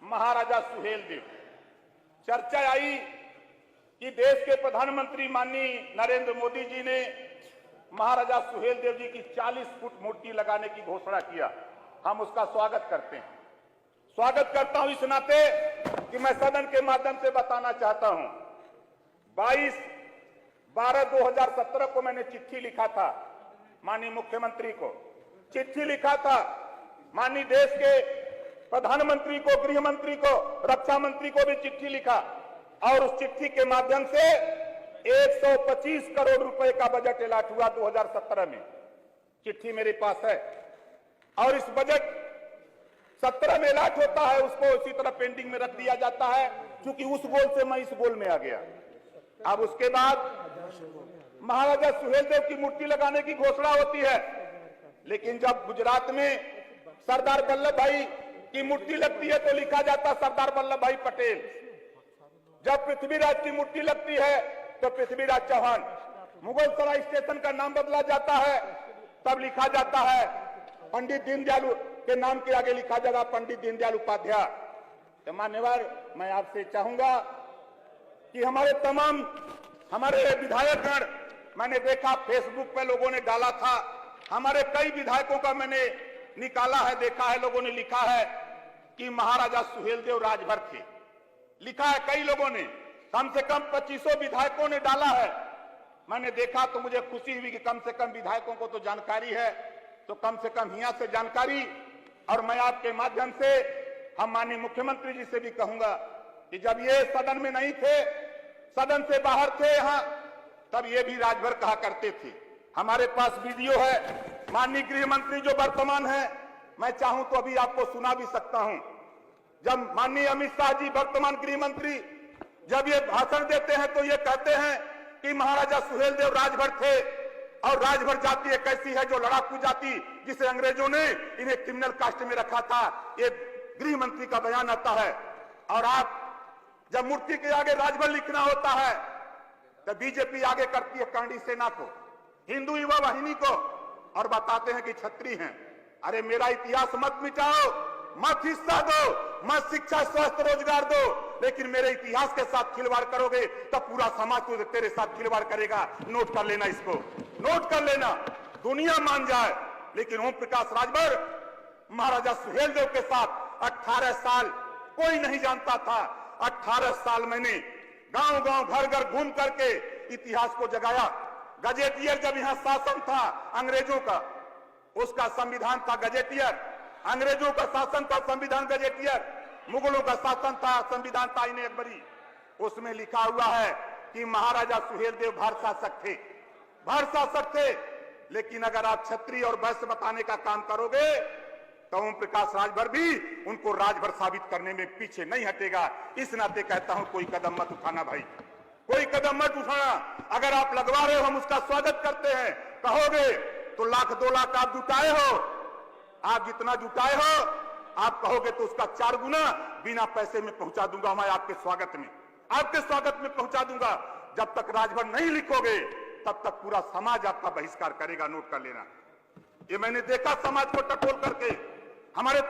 महाराजा सुहेलदेव। चर्चा आई कि देश के प्रधानमंत्री माननीय नरेंद्र मोदी जी ने महाराजा सुहेलदेव जी की 40 फुट मूर्ति लगाने की घोषणा किया। हम उसका स्वागत करते हैं। स्वागत करता हूं इस नाते कि मैं सदन के माध्यम से बताना चाहता हूं, 22/12/2017 को मैंने चिट्ठी लिखा था माननीय मुख्यमंत्री को, चिट्ठी लिखा था माननीय देश के प्रधानमंत्री को, गृह मंत्री को, रक्षा मंत्री को भी चिट्ठी लिखा और उस चिट्ठी के माध्यम से 125 करोड़ रुपए का बजट अलॉट हुआ 2017 में। चिट्ठी मेरे पास है और इस बजट 17 में अलॉट होता है, उसको इसी तरह पेंडिंग में रख दिया जाता है, क्योंकि उस गोल से मैं इस गोल में आ गया। अब उसके बाद महाराजा सुहेलदेव की मूर्ति लगाने की घोषणा होती है, लेकिन जब गुजरात में सरदार वल्लभ भाई की मूर्ति लगती है तो लिखा जाता सरदार वल्लभ भाई पटेल। जब पृथ्वीराज की मूर्ति लगती है तो पृथ्वीराज चौहान। मुगल सराय स्टेशन का नाम बदला जाता है तब लिखा जाता है पंडित दीनदयाल के नाम के आगे लिखा जाएगा पंडित दीनदयाल उपाध्याय। तो मान्यवर, मैं आपसे चाहूंगा कि हमारे विधायकगण, मैंने देखा फेसबुक पे लोगों ने डाला था, हमारे कई विधायकों का मैंने निकाला है, देखा है, लोगों ने लिखा है कि महाराजा सुहेलदेव राजभर थे। लिखा है कई लोगों ने, कम से कम 2500 विधायकों ने डाला है। मैंने देखा तो मुझे खुशी हुई कि कम से कम विधायकों को तो जानकारी है, तो कम से कम यहाँ से जानकारी। और मैं आपके माध्यम से हम माननीय मुख्यमंत्री जी से भी कहूंगा कि जब ये सदन में नहीं थे, सदन से बाहर थे यहाँ, तब ये भी राजभर कहा करते थे। हमारे पास वीडियो है, माननीय गृह मंत्री जो वर्तमान है, मैं चाहूं तो अभी आपको सुना भी सकता हूं। जब माननीय अमित शाह जी वर्तमान गृह मंत्री जब ये भाषण देते हैं तो ये कहते हैं कि महाराजा सुहेलदेव राजभर थे और राजभर जाति एक ऐसी है जो लड़ाकू जाति, जिसे अंग्रेजों ने इन्हें क्रिमिनल कास्ट में रखा था। ये गृह मंत्री का बयान आता है। और आप जब मूर्ति के आगे राजभर लिखना होता है तो बीजेपी आगे करती है कांडी सेना को, हिंदू युवा वाहिनी को, और बताते हैं कि छत्री हैं। अरे मेरा इतिहास मत मिटाओ, मत हिस्सा दो, मत शिक्षा, स्वास्थ्य, रोजगार दो, लेकिन मेरे इतिहास के साथ खिलवाड़ करोगे तो पूरा समाज तो तेरे साथ खिलवाड़ करेगा। नोट कर लेना, इसको नोट कर लेना, दुनिया मान जाए। लेकिन ओम प्रकाश राजभर महाराजा सुहेलदेव के साथ 18 साल कोई नहीं जानता था। 18 साल मैंने गांव गांव, घर घर घूम करके इतिहास को जगाया। गजेटियर जब यहाँ शासन था अंग्रेजों का, उसका संविधान था गजेटियर। अंग्रेजों का शासन था संविधान गजेटियर, मुगलों का शासन था संविधान था आईने अकबरी। उसमें लिखा हुआ है कि महाराजा सुहेलदेव भारत शासक थे। लेकिन अगर आप छत्री और वैश्य बताने का काम करोगे तो ओम प्रकाश राजभर भी उनको राजभर साबित करने में पीछे नहीं हटेगा। इस नाते कहता हूं, कोई कदम मत उठाना भाई, कोई कदम मत उठाना। अगर आप लगवा रहे हो हम उसका स्वागत करते हैं। कहोगे तो 1 लाख 2 लाख आप जुटाए हो, आप जितना जुटाए हो आप कहोगे तो उसका 4 गुना बिना पैसे में पहुंचा दूंगा मैं आपके स्वागत में पहुंचा दूंगा। जब तक राजभर नहीं लिखोगे तब तक पूरा समाज आपका बहिष्कार करेगा। नोट कर लेना। ये मैंने देखा समाज को टटोल करके हमारे